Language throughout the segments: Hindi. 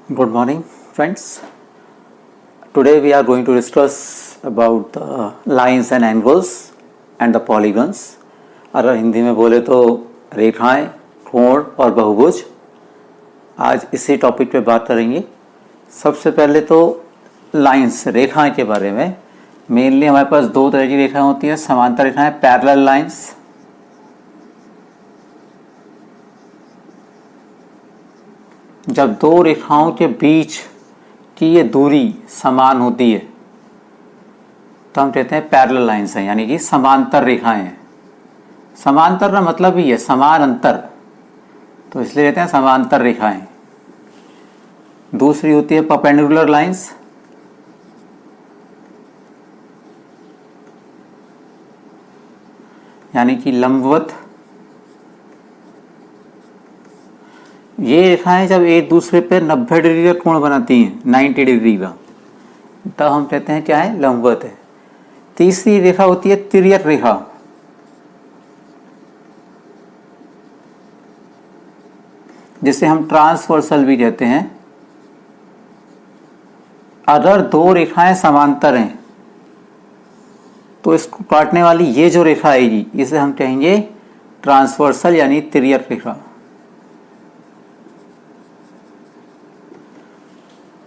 Good morning, friends. Today we are going to discuss about the lines and angles and the polygons. अगर हिंदी में बोले तो रेखाएं, कोण और बहुभुज। आज इसी टॉपिक पे बात करेंगे। सबसे पहले तो लाइंस, रेखाएं के बारे में। मेनली हमारे पास दो तरह की रेखाएं होती हैं, समांतर रेखाएं, पैरेलल लाइंस। जब दो रेखाओं के बीच की ये दूरी समान होती है तो हम कहते हैं पैरेलल लाइंस हैं, यानी कि समांतर रेखाएं हैं। समांतर का मतलब ही है समान अंतर, तो इसलिए कहते हैं समांतर रेखाएं। दूसरी होती है परपेंडिकुलर लाइंस। यानी कि लंबवत। ये रेखाएं जब एक दूसरे पे 90 डिग्री का कोण बनाती हैं, 90 डिग्री का, तब हम कहते हैं क्या है, लंबवत है। तीसरी रेखा होती है तिर्यक रेखा। जिसे हम ट्रांसवर्सल भी कहते हैं। अगर दो रेखाएं समांतर हैं तो इसको काटने वाली ये जो रेखा आएगी इसे हम कहेंगे ट्रांसवर्सल, यानी तिर्यक रेखा।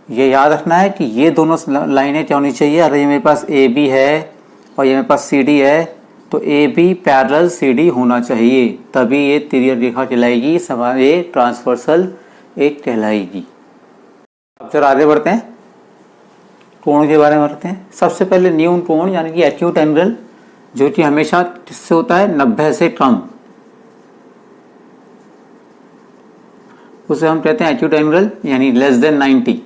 ये याद रखना है कि ये दोनों लाइनें क्या होनी चाहिए। अगर ये मेरे पास ए बी है और ये मेरे पास सी डी है तो A B parallel C D होना चाहिए, तभी ये तिर्यक रेखा कहलाएगी, ये ट्रांसवर्सल एक कहलाएगी। अब जरा आगे बढ़ते हैं, कोण के बारे में बढ़ते हैं। सबसे पहले न्यून कोण यानी कि एक्यूट एंगल, जो कि हमेशा किससे होता है, 90 से कम, उसे हम कहते हैं एक्यूट एंगल, यानी लेस देन 90।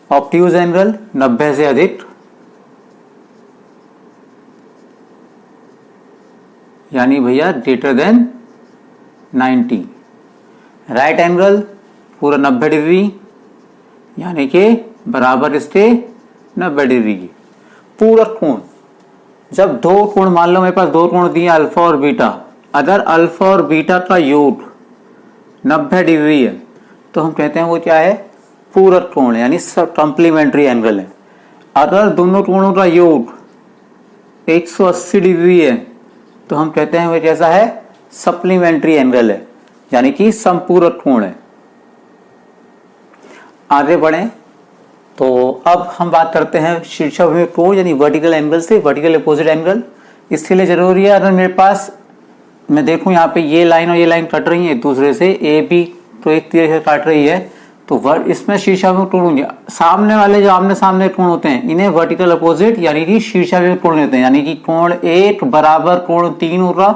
ऑब्ट्यूज एंगल 90 से अधिक, यानी भैया ग्रेटर देन 90। राइट एंगल पूरा 90 डिग्री, यानी कि बराबर इसके 90 डिग्री की। पूरक कोण, जब दो कोण, मान लो मेरे पास दो कोण दिए अल्फा और बीटा, अगर अल्फा और बीटा का योग 90 डिग्री है तो हम कहते हैं वो क्या है, पूरक कोण, यानी सब कॉम्प्लीमेंट्री एंगल है। अगर दोनों कोणों का योग 180 डिग्री है तो हम कहते हैं वो कैसा है, सप्लीमेंट्री एंगल है, यानी कि समपूरक कोण है। आगे बढ़ें तो अब हम बात करते हैं शीर्षाभिमुख कोण, यानी वर्टिकल एंगल से वर्टिकल अपोजिट एंगल। इसके लिए जरूरी है, अगर मेरे पास मैं देखूं यहाँ पे ये लाइन और ये लाइन कट रही है एक दूसरे से, ए बी तो एक तीर से काट रही है, तो इसमें शीर्षाभिमुख कोण होंगे। सामने वाले जो आमने सामने कोण होते हैं इन्हें वर्टिकल अपोजिट यानी कि शीर्षाभिमुख कोण कहते हैं। यानी कि कोण 1 बराबर कोण 3 होगा,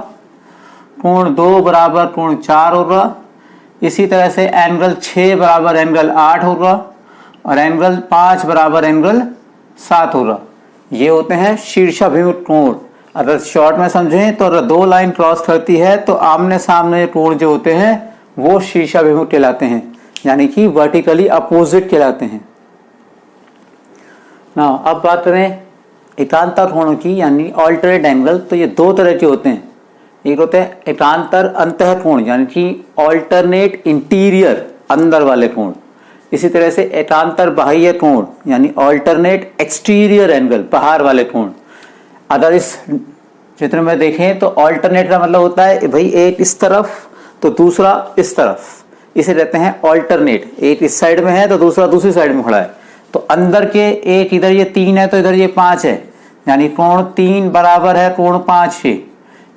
कोण 2 बराबर कोण 4 होगा, इसी तरह से एंगल 6 बराबर एंगल 8 होगा और एंगल 5 बराबर एंगल 7 होगा। ये होते हैं शीर्षाभिमुख कोण। अगर शॉर्ट में समझें तो अगर दो लाइन क्रॉस करती है तो आमने सामने कोण जो होते हैं वो शीर्षाभिमुख कहलाते हैं, यानी कि वर्टिकली अपोजिट कहलाते हैं ना। अब बात करें एकांतर कोणों की, यानी ऑल्टरनेट एंगल। तो ये दो तरह के होते हैं, एक होते हैं एकांतर अंतः कोण, यानी कि ऑल्टरनेट इंटीरियर, अंदर वाले कोण। इसी तरह से एकांतर बाह्य कोण, यानी ऑल्टरनेट एक्सटीरियर एंगल, बाहर वाले कोण। अगर इस चित्र में देखें तो ऑल्टरनेट का मतलब होता है भाई एक इस तरफ तो दूसरा इस तरफ, इसे कहते हैं ऑल्टरनेट। एक इस साइड में है तो दूसरा दूसरी साइड में खड़ा है। तो अंदर के एक इधर ये 3 है तो इधर ये 5 है, यानी कोण 3 बराबर है कोण 5 के।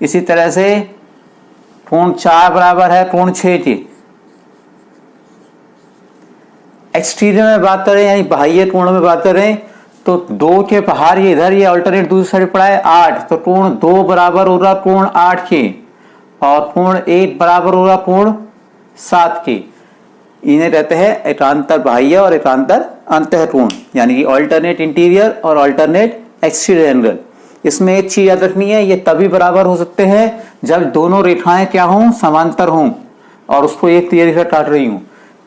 इसी तरह से कोण 4 बराबर है कोण 6 के। एक्सटीरियर में बात करें यानी बाह्य कोण में बात करें तो 2 के बाहर ये इधर ये ऑल्टरनेट दूसरी साइड पड़ा है 8, तो कोण 2 बराबर होगा कोण 8 के और कोण 1 बराबर होगा कोण 7 के। इन्हें कहते हैं एकांतर बाह्य और एकांतर अंतः कोण, यानी कि ऑल्टरनेट इंटीरियर और ऑल्टरनेट एक्सटीरियर एंगल। इसमें एक चीज याद रखनी है, ये तभी बराबर हो सकते हैं जब दोनों रेखाएं क्या हों, समांतर हों और उसको एक तीर से काट रही हूं,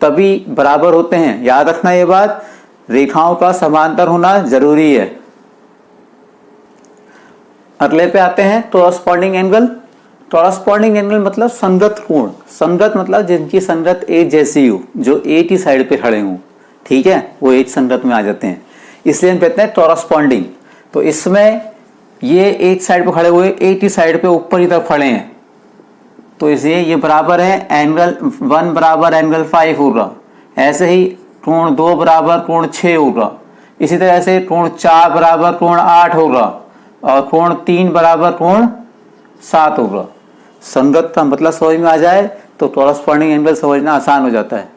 तभी बराबर होते हैं। याद रखना ये बात, रेखाओं का समांतर होना जरूरी है। अगले पे आते हैं कॉरस्पॉन्डिंग एंगल। कॉरस्पॉन्डिंग एंगल मतलब संगत कोण, संगत मतलब जिनकी संगत एज जैसी हो, जो एक ही साइड पे खड़े हों, ठीक है, वो एज संगत में आ जाते हैं, इसलिए हम कहते हैं कॉरस्पॉन्डिंग। तो इसमें ये एक साइड पे खड़े हुए, एक ही साइड पे ऊपर की तरफ खड़े हैं, तो इसलिए ये बराबर है एंगल 1 बराबर एंगल 5 होगा। ऐसे ही कोण 2 बराबर कोण 6 होगा। इसी तरह से कोण 4 बराबर कोण 8 होगा और कोण 3 बराबर कोण 7 होगा। संगत का मतलब समझ में आ जाए तो कॉरस्पॉन्डिंग एंगल समझना आसान हो जाता है।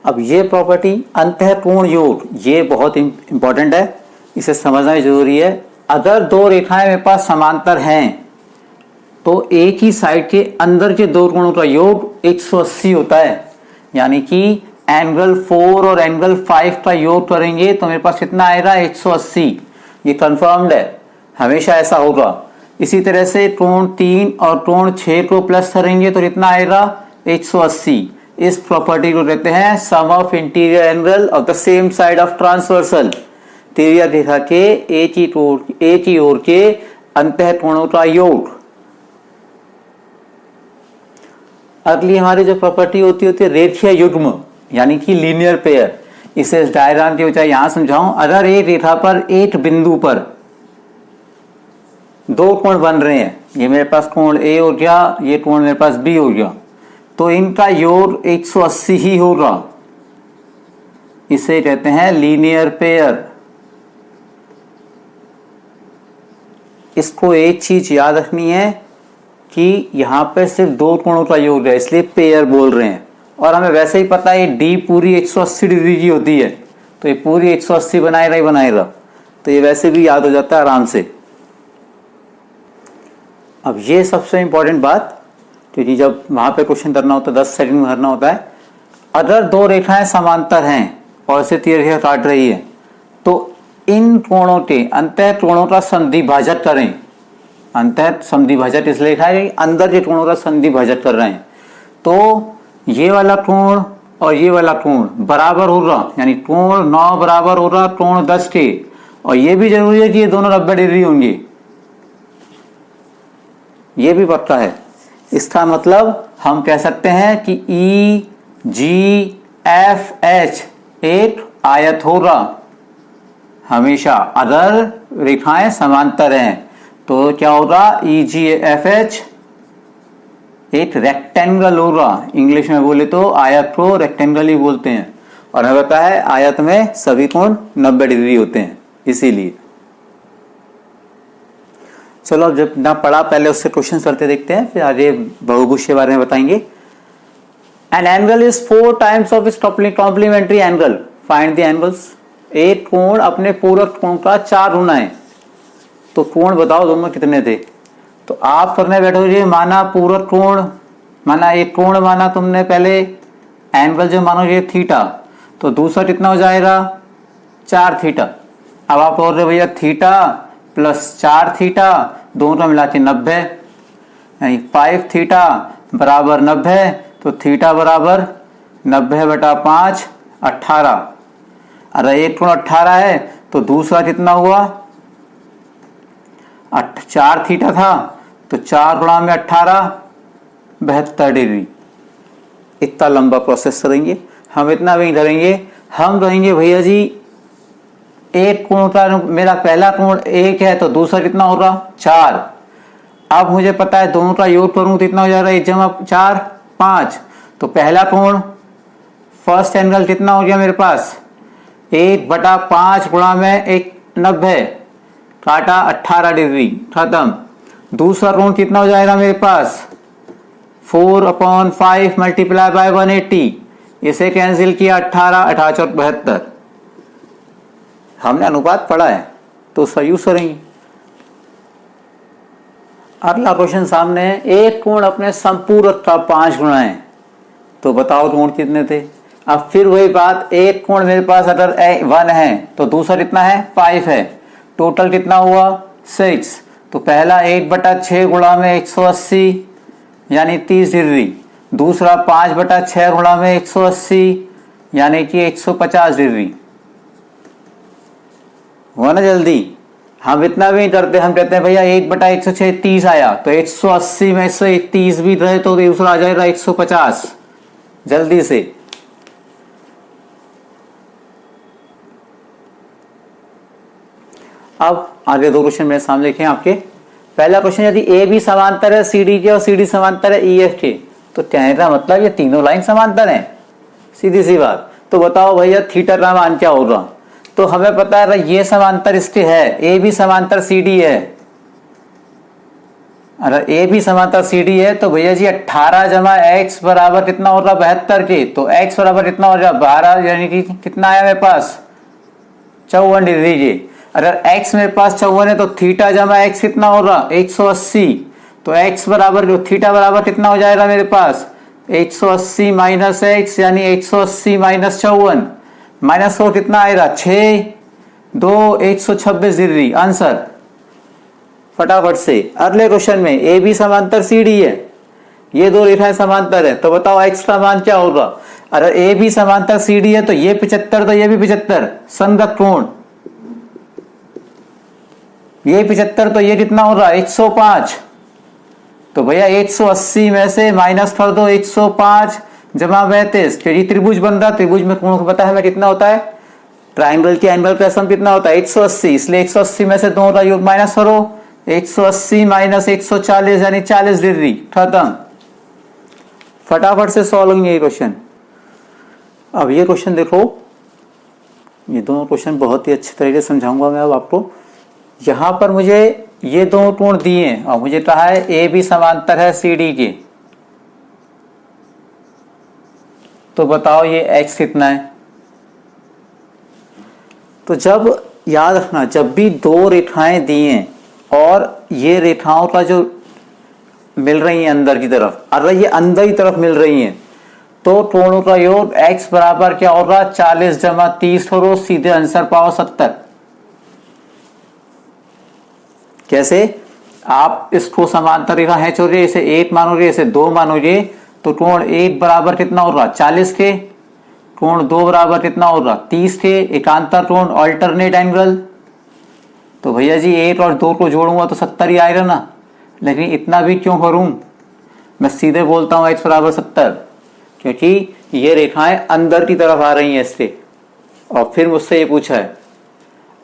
अब ये प्रॉपर्टी अंतःकोण योग, ये बहुत इंपॉर्टेंट है, इसे समझना जरूरी है। अगर दो रेखाएं मेरे पास समांतर हैं तो एक ही साइड के अंदर के दो कोणों का योग 180 होता है। यानी कि एंगल 4 और एंगल 5 का योग करेंगे तो मेरे पास कितना आएगा 180। ये कंफर्म्ड है, हमेशा ऐसा होगा। इसी तरह से कोण 3 और कोण 6 को प्लस करेंगे तो कितना आएगा 180। इस प्रॉपर्टी को कहते हैं sum of interior angle of the same side of transversal. तिर्यक रेखा के एक ही ओर के अंतःकोणों का योग। अगली हमारी जो प्रॉपर्टी होती है रेखीय युग्म, यानी कि लीनियर पेयर। इसे इस डायग्राम की बजाय यहां समझाऊं। अगर एक रेखा पर एक बिंदु पर दो कोण बन रहे हैं, ये मेरे पास कोण ए हो गया, ये कोण मेरे पास बी हो गया, तो इनका योग 180 ही होगा। इसे कहते हैं लीनियर पेयर। इसको एक चीज याद रखनी है कि यहां पर सिर्फ दो कोणों का योग है, इसलिए पेयर बोल रहे हैं। और हमें वैसे ही पता है डी पूरी 180 डिग्री की होती है, तो ये पूरी 180 बनाएगा ही बनाएगा, तो ये वैसे भी याद हो जाता है आराम से। अब ये सबसे इंपॉर्टेंट बात, क्योंकि जब वहां पे क्वेश्चन करना होता है 10 सेकंड में करना होता है। अगर दो रेखाएं समांतर हैं और इसे तीर रेखा काट रही है तो इन कोणों के अंतः कोणों का संधि भाजक करें। अंतः संधि भाजक इसलिए लिखा है कि अंदर के कोणों का संधि भाजक कर रहे हैं, तो ये वाला कोण और ये वाला कोण बराबर होगा, यानी कोण 9 बराबर होगा कोण 10 के। और ये भी जरूरी है कि ये दोनों 90 डिग्री होंगे, ये भी पक्का है। इसका मतलब हम कह सकते हैं कि ई जी एफ एच एक आयत होगा हमेशा। अगर रेखाएं समांतर हैं तो क्या होगा, ई जी एफ एच एक रेक्टेंगल होगा। इंग्लिश में बोले तो आयत को रेक्टेंगल ही बोलते हैं, और हमें पता है आयत में सभी कोण 90 डिग्री होते हैं, इसीलिए। चलो अब जब ना पढ़ा पहले उससे क्वेश्चन करते देखते हैं, फिर आगे बहुभुज के बारे में बताएंगे। An angle is 4 times of its complementary angle, find the angles. एक कोण अपने पूरक कोण का 4 गुना है, तो कोण बताओ दोनों कितने थे। तो आप करने बैठोगे, माना पूरक कोण, माना एक कोण माना तुमने पहले, एंगल जो मानोगे थीटा, तो दूसरा कितना हो जाएगा 4 थीटा। अब आप बोल रहे भैया थीटा प्लस 4 थीटा दोनों मिला के 90, यानी 5 थीटा बराबर 90, तो थीटा बराबर 90/5 18। अरे एक कोण 18 है तो दूसरा कितना हुआ 4 थीटा था, तो 4 गुणा में 18 72 डिग्री। इतना लंबा प्रोसेस करेंगे हम, इतना भी नहीं करेंगे। हम कहेंगे भैया जी एक कोण का, मेरा पहला कोण 1 है तो दूसरा कितना होगा 4। अब मुझे पता है दोनों का योग करूं तो इतना हो जाएगा 1 जमा 4 5। तो पहला कोण फर्स्ट एंगल कितना हो गया मेरे पास 1/5 गुणा में 1 90, काटा 18 डिग्री, खत्म। दूसरा कोण कितना हो जाएगा मेरे पास 4/5 मल्टीप्लाई बाय 180, इसे कैंसिल किया 18 18 चौक 72। हमने अनुपात पढ़ा है तो उसका यूज करेंगे। अगला क्वेश्चन सामने है, एक कोण अपने संपूरक का 5 गुना है, तो बताओ कोण कितने थे। अब फिर वही बात, एक कोण मेरे पास अगर 1 है तो दूसरा कितना है 5 है, टोटल कितना हुआ 6। तो पहला 1/6 गुणा में 180 यानी 30 डिग्री, दूसरा 5/6 गुणा में 180 यानी कि 150 डिग्री। हुआ ना जल्दी। हम इतना भी नहीं करते, हम कहते हैं भैया 1/106 30 आया, तो 180 में से 30 भी रहे तो दूसरा आ जाएगा 150 जल्दी से। अब आगे दो क्वेश्चन मेरे सामने लिखे हैं आपके। पहला क्वेश्चन, यदि ए बी समांतर है सी डी के और सी डी समांतर है ई एफ के, तो कहने का मतलब ये तीनों लाइन समांतर हैं, सीधी सी बात। तो बताओ भैया थीटा का मान क्या होगा। तो हमें पता है ये समांतर इसके है, ए बी समांतर सी डी है। अगर ए बी समांतर सी डी है तो भैया जी 18 जमा एक्स बराबर कितना हो रहा 72 के, तो एक्स बराबर कितना हो रहा 12, यानी कि कितना आया मेरे पास 54 डिग्री के। अगर x मेरे पास 54 है तो थीटा जमा x कितना हो रहा 180, तो x बराबर थीटा बराबर कितना हो जाएगा मेरे पास 180 माइनस एक्स, यानी 180 माइनस 54, माइनस 4 कितना आएगा 6 2 126 डिग्री आंसर। फटाफट से अगले क्वेश्चन में ए बी समांतर सी डी है, ये दो रेखाएं समांतर है, तो बताओ x का मान क्या होगा। अगर ए बी समांतर सी डी है तो ये 75 तो ये भी 75, संगत कोण, ये 75 तो ये कितना हो रहा है 105, तो भैया 180 में से माइनस कर दो 105 जमा 32, ये त्रिभुज बन रहा। त्रिभुज में कोण पता है हमें कितना होता है, ट्राइंगल के एंगल का सम कितना होता है 180, इसलिए 180 में से दोनों का योग माइनस करो, 180 माइनस 140 यानी 40 डिग्री, खत्म। फटाफट से सॉल्व होंगे ये क्वेश्चन। अब ये क्वेश्चन देखो, ये दोनों क्वेश्चन बहुत ही अच्छे तरीके से समझाऊंगा मैं अब आपको। यहां पर मुझे ये दोनों कोण दिए हैं और मुझे कहा है ए बी समांतर है सी डी के, तो बताओ ये x कितना है। तो जब याद रखना, जब भी दो रेखाएं दी हैं और ये रेखाओं का जो मिल रही हैं अंदर की तरफ, अगर ये अंदर की तरफ मिल रही हैं तो कोणों का योग x बराबर क्या होगा 40 जमा 30 करो, सीधे आंसर पाओ 70। कैसे, आप इसको समांतर रेखा है चोरिए, इसे 1 मानोगे इसे 2 मानोगे, तो कोण 1 बराबर कितना हो रहा 40 के, कोण 2 बराबर कितना हो रहा 30 के, एकांतर कोण अल्टरनेट एंगल। तो भैया जी 1 और 2 को जोड़ूंगा तो 70 ही आएगा ना, लेकिन इतना भी क्यों करूं, मैं सीधे बोलता हूं x बराबर 70, क्योंकि ये रेखाएं अंदर की तरफ आ रही हैं इससे। और फिर मुझसे ये पूछा है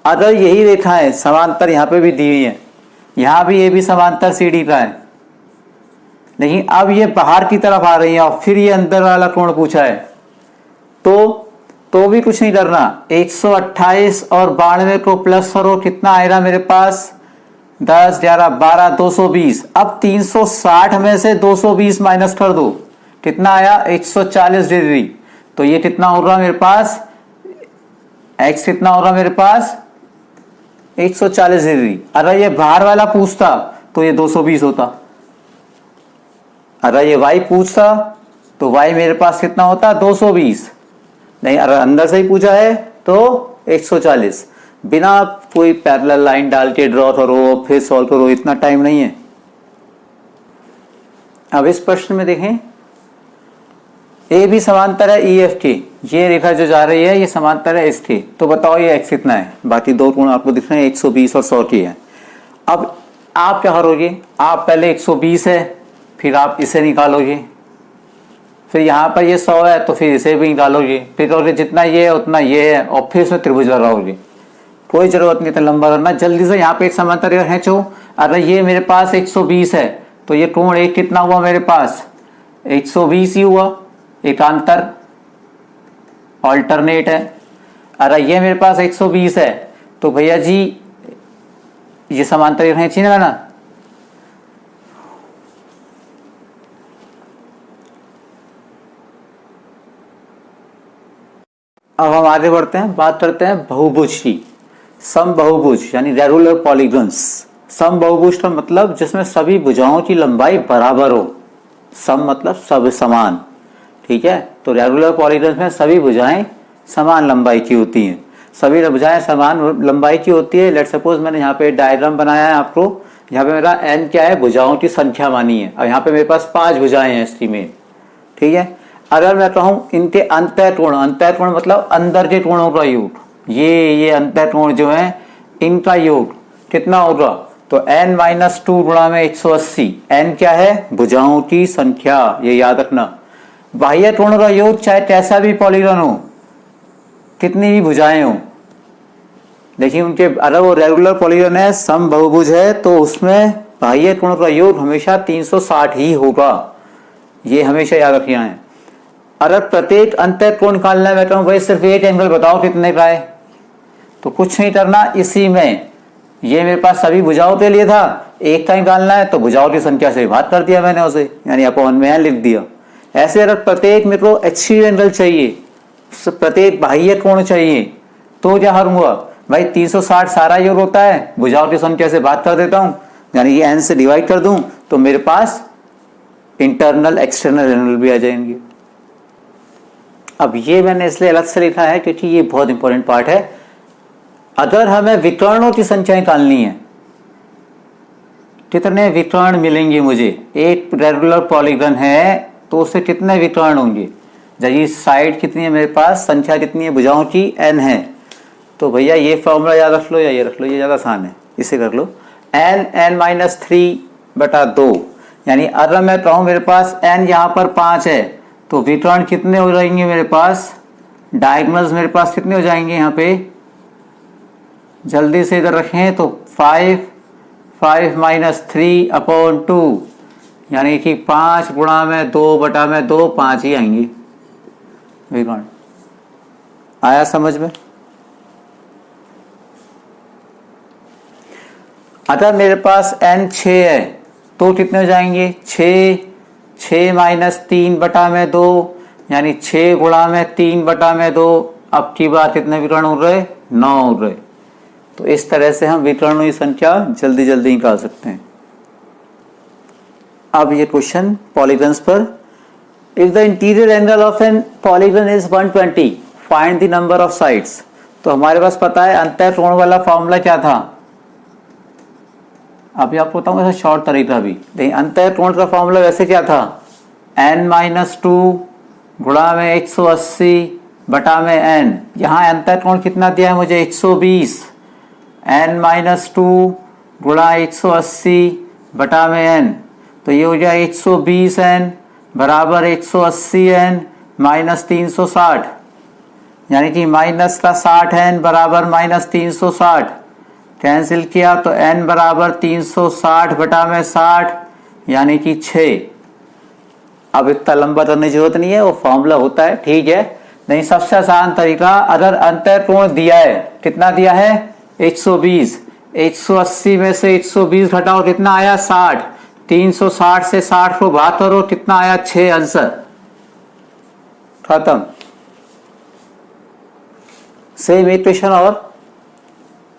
अगर यही रेखाएं समांतर यहाँ पे भी दी हुई हैं, यहां भी ये भी समांतर सी डी का है, लेकिन अब ये बाहर की तरफ आ रही है और फिर ये अंदर वाला कोण पूछा है, तो भी कुछ नहीं करना, 128 और 92 को प्लस करो, कितना आएगा मेरे पास 10 11 12 220। अब 360 में से 220 माइनस कर दो, कितना आया 140 डिग्री। तो ये कितना हो रहा मेरे पास x कितना हो रहा मेरे पास 140 डिग्री। अगर ये बाहर वाला पूछता तो ये 220 होता, अगर ये y पूछता तो y मेरे पास कितना होता 220, नहीं अगर अंदर से ही पूछा है तो 140। बिना कोई पैरेलल लाइन डाल के ड्रॉ करो फिर सॉल्व करो, इतना टाइम नहीं है। अब इस प्रश्न में देखें, ए बी समांतर है ई एफ की, ये रेखा जो जा रही है ये समांतर है इसकी, तो बताओ ये x कितना है। बाकी दो कोण आपको दिख रहे हैं 120 और 100 की है। अब आप क्या करोगे, आप पहले 120 है फिर आप इसे निकालोगे, फिर यहाँ पर ये 100 है तो फिर इसे भी निकालोगे, फिर कहोगे जितना ये है उतना ये है और फिर इसमें त्रिभुज लगाओगे। कोई जरूरत नहीं इतना लंबा करना, जल्दी से यहाँ पे एक समांतर रेखा खींचो। अगर ये मेरे पास 120 है तो ये कोण एक कितना हुआ मेरे पास 120 ही हुआ, एकांतर अल्टरनेट है। अगर ये मेरे पास 120 है तो भैया जी ये समांतर रेखाएं खींचना ना। अब हम आगे बढ़ते हैं, बात करते हैं बहुभुज की। समबहुभुज यानी रेगुलर पॉलीगन्स। समबहुभुज का मतलब जिसमें सभी भुजाओं की लंबाई बराबर हो, सम मतलब सब समान, ठीक है। तो रेगुलर पॉलीगन्स में सभी भुजाएं समान लंबाई की होती हैं, सभी भुजाएं समान लंबाई की होती है। लेट सपोज मैंने यहाँ पे डायग्राम बनाया है आपको, यहाँ पे मेरा n क्या है भुजाओं की संख्या मानी है और यहाँ पे मेरे पास 5 भुजाएं हैं इसकी में, ठीक है। अगर मैं कहूँ इनके अंतःकोण, अंतःकोण मतलब अंदर के कोणों का योग, ये अंतःकोण जो है इनका योग कितना होगा, तो n माइनस 2 गुणा में 180। n क्या है, भुजाओं की संख्या, ये याद रखना। बाह्य कोणों का योग चाहे कैसा भी पॉलीगन हो, कितनी भी भुजाएं हो, देखिए उनके, अगर वो रेगुलर पॉलीगन है, सम बहुभुज है, तो उसमें बाह्य कोणों का योग हमेशा 360 ही होगा, ये हमेशा याद रखना है। अगर प्रत्येक अंतर कोण निकालना है, मैं कहूँ भाई सिर्फ एक एंगल बताओ कितने का है, तो कुछ नहीं करना, इसी में ये मेरे पास सभी भुजाओं के लिए था, एक का निकालना है तो भुजाओं की संख्या से भाग कर दिया मैंने उसे, यानी अपॉन में लिख दिया। ऐसे अगर प्रत्येक मेरे को एक्सियल एंगल चाहिए, प्रत्येक बाह्य कोण चाहिए, तो क्या करूंगा भाई, 360 सारा योग होता है, भुजाओं की संख्या से भाग कर देता हूं, यानी कि n से डिवाइड कर दूं, तो मेरे पास इंटरनल एक्सटर्नल एंगल भी आ जाएंगे। अब ये मैंने इसलिए अलग से लिखा है क्योंकि ये बहुत इंपॉर्टेंट पार्ट है। अगर हमें विकर्णों की संख्या निकालनी है, कितने विकर्ण मिलेंगे मुझे, एक रेगुलर पॉलीगन है तो उससे कितने विकर्ण होंगे, जबकि साइड कितनी है मेरे पास, संख्या कितनी है भुजाओं की, n है, तो भैया ये फॉर्मूला याद रख लो या ये रख लो, ये ज़्यादा आसान है, इसे कर लो। n माइनस 3/2, यानी अगर मैं कहूँ मेरे पास n यहाँ पर 5 है, तो विकर्ण कितने हो जाएंगे मेरे पास, डायगोनल्स मेरे पास कितने हो जाएंगे यहाँ पे, जल्दी से इधर रखें तो 5 माइनस 3/2, यानी कि 5 गुणा में 2/2, 5 ही आएंगे विकर्ण। आया समझ में? अगर मेरे पास n 6 है तो कितने हो जाएंगे, 6 माइनस 3/2, यानी 6 गुणा में 3/2। अब की बात कितने विकर्ण हो रहे, 9 हो रहे। तो इस तरह से हम विकर्णों की संख्या जल्दी जल्दी निकाल सकते हैं। अब ये क्वेश्चन पॉलीगन्स पर, if the interior angle of an polygon is 120, find the number of sides. तो हमारे पास पता है अंतः कोण वाला फॉर्मूला क्या था, अभी आपको बताऊंगा ऐसा शॉर्ट तरीका भी। देखिए अंतः कोण का फॉर्मूला वैसे क्या था, n माइनस 2 गुणा में 180 बटा में n, यहाँ अंतः कोण कितना दिया है मुझे, 120, n माइनस 2 गुणा 180 बटा में n, तो ये हो जाए 120n बराबर 180n माइनस 360, यानी कि माइनस का 60n बराबर माइनस 360, कैंसिल किया तो n बराबर 360 बटा में 60, यानी कि 6। अब इतना लंबा करने की जरूरत नहीं है, वो फॉर्मूला होता है, ठीक है। नहीं, सबसे आसान तरीका, अगर अंतः कोण दिया है, कितना दिया है 120, 180 में से 120 घटाओ कितना आया 60, 360 से 60 को भाग करो कितना आया 6, आंसर खत्म। Same equation. और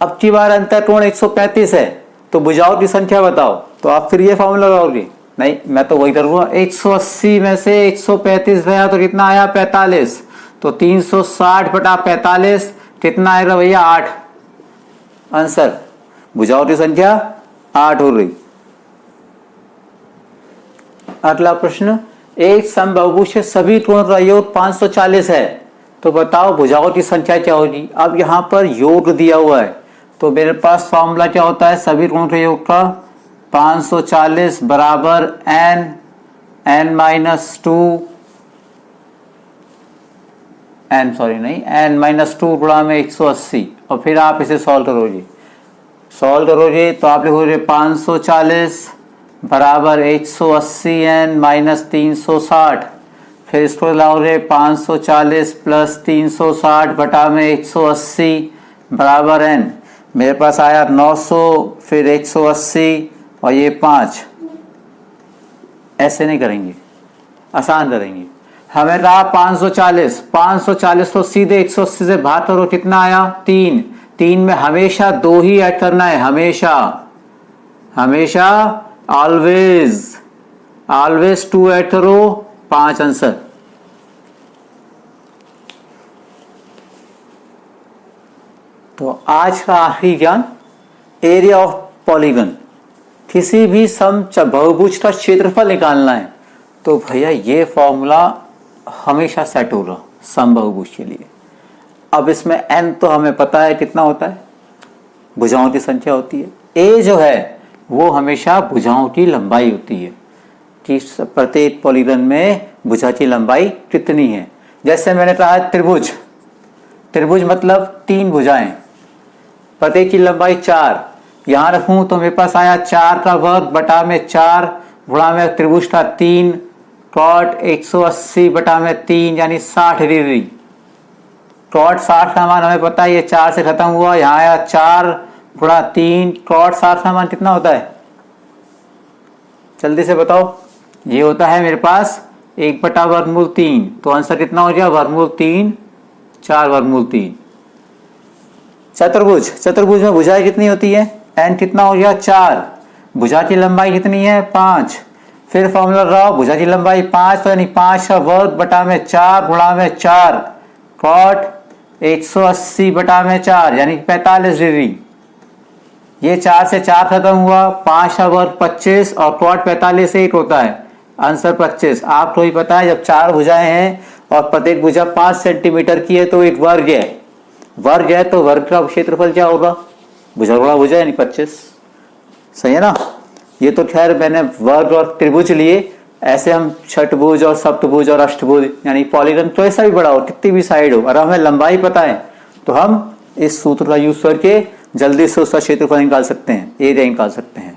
अब की बार अंतः कोण 135 है, तो भुजाओं की संख्या बताओ, तो आप फिर ये फॉर्मूला लगाओगे, नहीं मैं तो वही करूंगा, 180 में से 135 गया तो कितना आया 45, तो 360 बटा 45 कितना आएगा भैया 8, आंसर भुजाओं की संख्या 8 हो रही। अगला प्रश्न, एक समबाहुभुज के सभी कोणों का योग 540 है, तो बताओ भुजाओं की संख्या क्या होगी। अब यहाँ पर योग दिया हुआ है, तो मेरे पास फॉर्मूला क्या होता है सभी कोणों के योग का, 540 बराबर n माइनस 2 गुणा में 180, और फिर आप इसे सॉल्व करोगे तो आप लिखोगे 540 बराबर 180n माइनस 360, फिर इसको लाओगे 540 प्लस 360 बटा में 180 बराबर n, मेरे पास आया 900, फिर 180 और ये 5। ऐसे नहीं करेंगे, आसान करेंगे। हमें कहा 540 तो सीधे 180 से भाग करो कितना आया 3 में हमेशा 2 ही ऐड करना है, हमेशा ऑलवेज 2 ऐड करो, 5 आंसर। तो आज का आखिरी ज्ञान, एरिया ऑफ पॉलीगन। किसी भी समबहुभुज का क्षेत्रफल निकालना है तो भैया ये फॉर्मूला हमेशा सेट होगा समबहुभुज के लिए। अब इसमें n तो हमें पता है कितना होता है, भुजाओं की संख्या होती है, ए जो है वो हमेशा भुजाओं की लंबाई होती है कि प्रत्येक पॉलीगन में भुजा की लंबाई कितनी है। जैसे मैंने कहा त्रिभुज, त्रिभुज मतलब 3 भुजाएं, प्रत्येक की लंबाई 4। यहां रखूं तो मेरे पास आया 4 का वर्ग बटा में 4 गुणा में त्रिभुज था 3, कॉट 180 बटा में 3 यानी 60 डिग्री। कॉट 60 का मान हमें पता है, ये 4 से खत्म हुआ, यहाँ आया 4 गुणा 3, कॉट 60 का मान कितना होता है, जल्दी से बताओ। ये होता है मेरे पास 1 बटा वर्गमूल 3, तो आंसर कितना हो गया, वर्गमूल 3, 4 वर्गमूल 3। चतुर्भुज, चतुर्भुज में भुजाएं कितनी होती है, एन कितना हो गया 4, भुजा की लंबाई कितनी है 5। फिर फॉर्मूला लगाओ, भुजा की लंबाई 5 तो यानी 5 का वर्ग बटा में 4 गुणा में 4, कॉट 180 बटा में 4 यानी 45 डिग्री। ये 4 से 4 खत्म हुआ, 5 का वर्ग 25 और कॉट 45 से 1 होता है, आंसर 25। आपको ही पता है जब 4 भुजाएं हैं और प्रत्येक भुजा 5 सेंटीमीटर की है तो एक वर्ग है, वर्ग है तो वर्ग का क्षेत्रफल क्या होगा, भुजा गुणा भुजा यानी 25। सही है ना। ये तो खैर मैंने वर्ग और त्रिभुज लिए, ऐसे हम छठभुज और सप्तभुज और अष्टभुज यानी पॉलीगन तो ऐसा भी बड़ा हो, कितनी भी साइड हो, और हमें लंबाई पता है तो हम इस सूत्र का यूज करके जल्दी से उसका क्षेत्रफल निकाल सकते हैं, एरिया निकाल सकते हैं।